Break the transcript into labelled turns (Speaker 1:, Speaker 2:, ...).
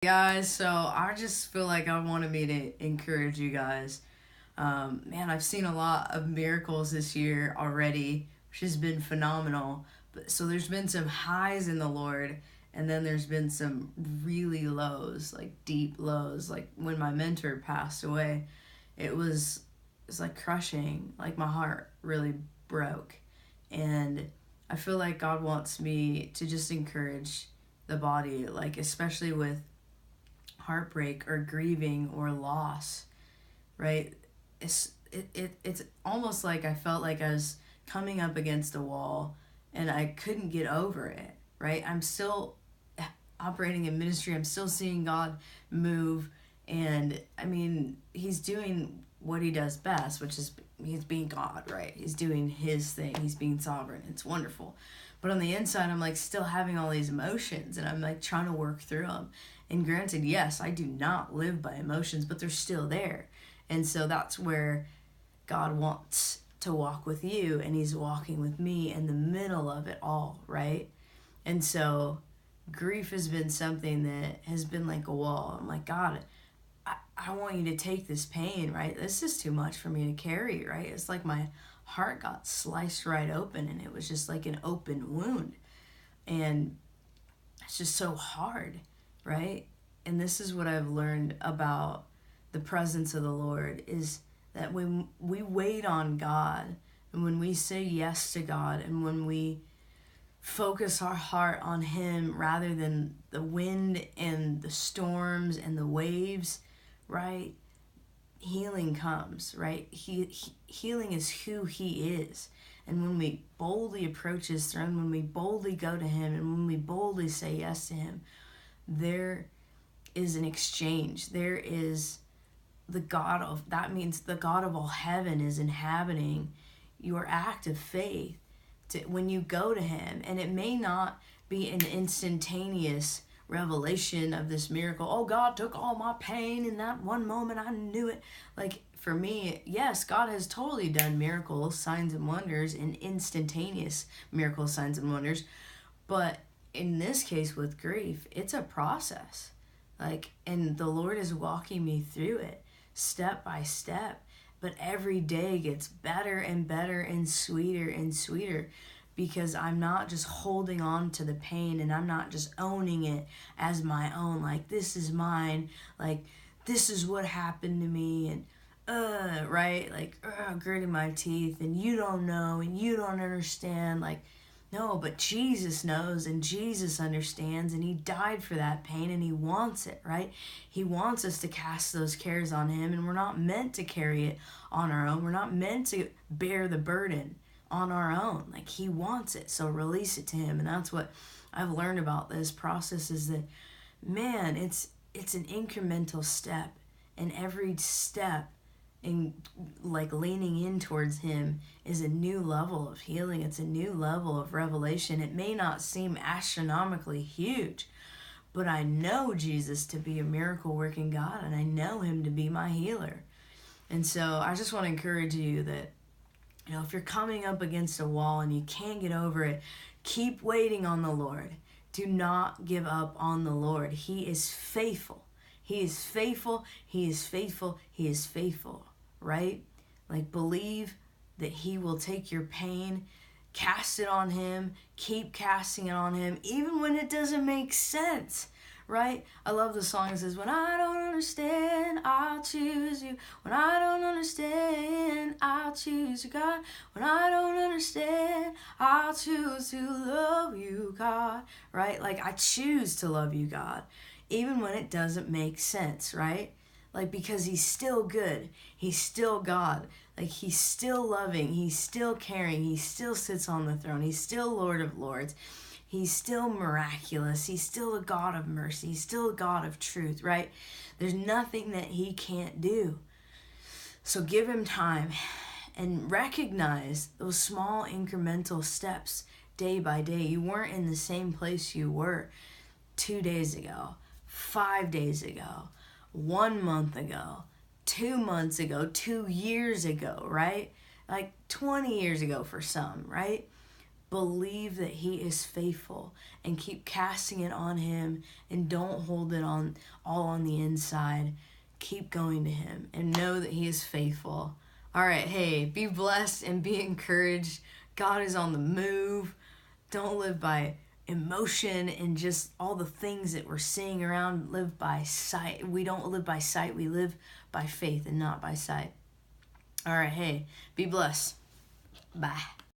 Speaker 1: Guys, so I just feel like I wanted me to encourage you guys. Man, I've seen a lot of miracles this year already, which has been phenomenal. But so there's been some highs in the Lord, and then there's been some really lows, like deep lows. Like when my mentor passed away, it was it's like crushing. Like my heart really broke, and I feel like God wants me to just encourage the body, like especially with heartbreak or grieving or loss, right? It's almost like I felt like I was coming up against a wall and I couldn't get over it, right? I'm still operating in ministry. I'm still seeing God move, and I mean, he's doing what he does best, which is he's being God, right? He's doing his thing. He's being sovereign. It's wonderful. But on the inside, I'm like still having all these emotions and I'm like trying to work through them. And granted, yes, I do not live by emotions, but they're still there. And so that's where God wants to walk with you, and he's walking with me in the middle of it all, right? And so grief has been something that has been like a wall. I'm like, God, I want you to take this pain, right? This is too much for me to carry, right? It's like my heart got sliced right open and it was just like an open wound. And it's just so hard, right? And this is what I've learned about the presence of the Lord is that when we wait on God and when we say yes to God and when we focus our heart on him rather than the wind and the storms and the waves, right? Healing comes, right? Healing is who he is. And when we boldly approach his throne, when we boldly go to him, and when we boldly say yes to him, there is an exchange. There is that means the God of all heaven is inhabiting your act of faith when you go to him. And it may not be an instantaneous revelation of this miracle. Oh, God took all my pain in that one moment. I knew it. Like for me, yes, God has totally done miracles, signs and wonders, and instantaneous miracles, signs and wonders. But in this case with grief, it's a process. Like, and the Lord is walking me through it step by step. But every day gets better and better and sweeter because I'm not just holding on to the pain and I'm not just owning it as my own. Like, this is mine. Like, this is what happened to me. And, right? Like, gritting my teeth. And you don't know and you don't understand. Like, no, but Jesus knows and Jesus understands, and he died for that pain and he wants it, right? He wants us to cast those cares on him, and we're not meant to carry it on our own. We're not meant to bear the burden on our own. Like, he wants it, so release it to him. And that's what I've learned about this process is that, man, it's an incremental step, and every step and like leaning in towards him is a new level of healing. It's a new level of revelation. It may not seem astronomically huge, but I know Jesus to be a miracle working God, and I know him to be my healer. And so I just want to encourage you that, if you're coming up against a wall and you can't get over it, keep waiting on the Lord. Do not give up on the Lord. He is faithful. He is faithful. He is faithful. He is faithful, right? Like, believe that he will take your pain, cast it on him, keep casting it on him, even when it doesn't make sense, right? I love the song that says, when I don't understand, I'll choose you. When I don't understand, I'll choose you, God. When I don't understand, I'll choose to love you, God, right? Like, I choose to love you, God, even when it doesn't make sense, right? Like, because he's still good. He's still God. Like, he's still loving. He's still caring. He still sits on the throne. He's still Lord of Lords. He's still miraculous. He's still a God of mercy. He's still a God of truth, right? There's nothing that he can't do. So give him time and recognize those small incremental steps day by day. You weren't in the same place you were 2 days ago, 5 days ago, 1 month ago, 2 months ago, 2 years ago, right? Like 20 years ago for some, right? Believe that he is faithful and keep casting it on him, and don't hold it on all on the inside. Keep going to him and know that he is faithful. All right, hey, be blessed and be encouraged. God is on the move. Don't live by emotion and just all the things that we're seeing around. Live by sight. We don't live by sight. We live by faith and not by sight. All right, hey, be blessed. Bye.